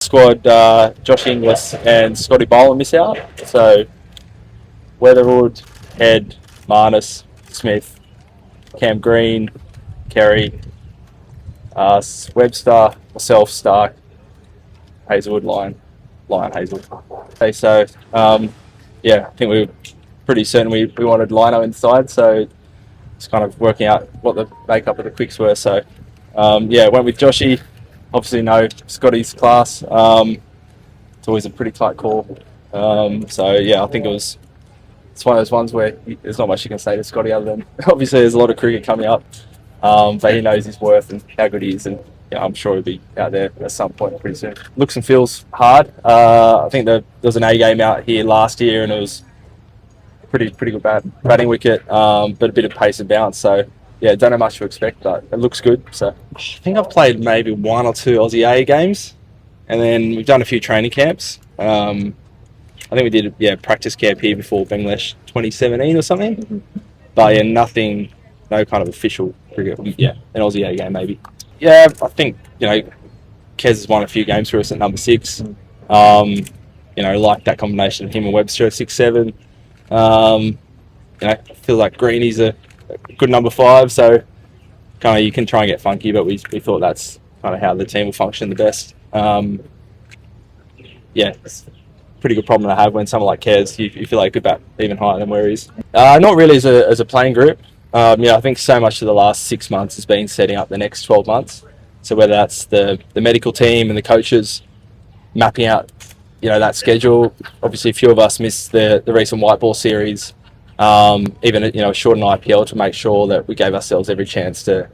Squad, Josh Inglis and Scotty Boland miss out. So Weatherwood, Head, Marnus, Smith, Cam Green, Kerry, Webster, myself, Stark, Hazelwood, Lyon, Hazel. Okay, so yeah, I think we were pretty certain we wanted Lino inside, so it's kind of working out what the makeup of the quicks were. So yeah, went with Joshy. Obviously, no Scotty's class. It's always a pretty tight call. So yeah, I think it's one of those ones where there's not much you can say to Scotty other than obviously there's a lot of cricket coming up, but he knows his worth and how good he is, and yeah, I'm sure he'll be out there at some point pretty soon. Looks and feels hard. I think there was an A game out here last year, and it was pretty good batting wicket, but a bit of pace and bounce. So yeah, don't know much to expect, but it looks good. So I think I've played maybe 1 or 2 Aussie A games, and then we've done a few training camps. I think we did practice camp here before Bangladesh 2017 or something. But yeah, nothing, no kind of official cricket. Yeah, an Aussie A game maybe. Yeah, I think Kez has won a few games for us at number 6. Like that combination of him and Webster at 6-7. I feel like Greeny's a good number 5, so kind of you can try and get funky, but we thought that's kind of how the team will function the best. Yeah, it's a pretty good problem to have when someone like Kez, you feel like you could bat even higher than where he is. Not really as a playing group. I think so much of the last 6 months has been setting up the next 12 months. So whether that's the medical team and the coaches mapping out that schedule. Obviously a few of us missed the recent white ball series, even a shortened IPL, to make sure that we gave ourselves every chance to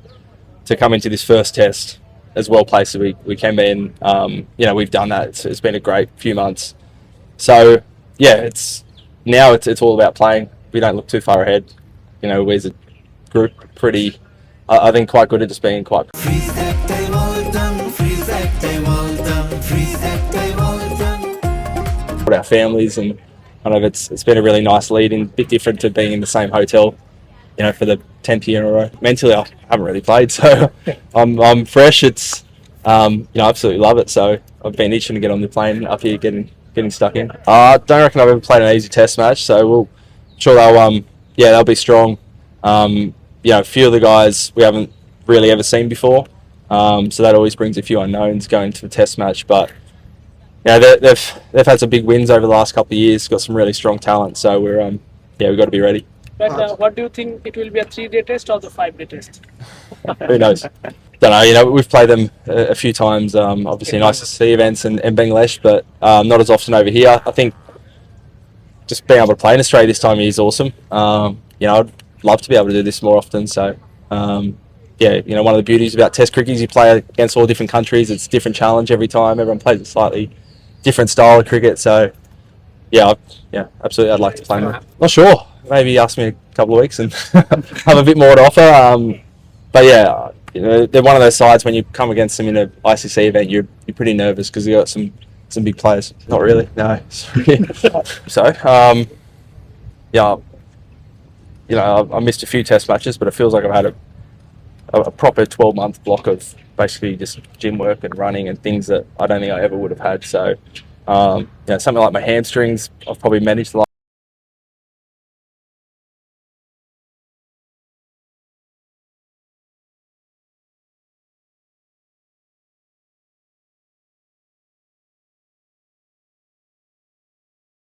come into this first test as well placed as we can be. And we've done that. It's been a great few months. So yeah, it's all about playing. We don't look too far ahead. We as a group pretty, I think, quite good at just being quite. Our families, and kind of it's been a really nice lead in, a bit different to being in the same hotel for the 10th year in a row. Mentally I haven't really played, so I'm fresh. It's absolutely love it, so I've been itching to get on the plane up here, getting stuck in. I don't reckon I've ever played an easy test match, so I'm sure they'll be strong. A few of the guys we haven't really ever seen before, so that always brings a few unknowns going to the test match, but they've had some big wins over the last couple of years, got some really strong talent, so we've got to be ready. But what do you think, it will be a 3-day test or the 5-day test? Who knows? Don't know. We've played them a few times. Obviously, nice to see events in Bangladesh, but not as often over here. I think just being able to play in Australia this time of year is awesome. I'd love to be able to do this more often. So, one of the beauties about Test cricket is you play against all different countries. It's a different challenge every time. Everyone plays a slightly different style of cricket. So, absolutely, I'd like to play more. Not sure. Maybe ask me a couple of weeks and have a bit more to offer. But yeah, they're one of those sides when you come against them in an ICC event, you're pretty nervous because they've got some big players. Not really, no. So, I missed a few test matches, but it feels like I've had a proper 12-month block of basically just gym work and running and things that I don't think I ever would have had. So, something like my hamstrings, I've probably managed the last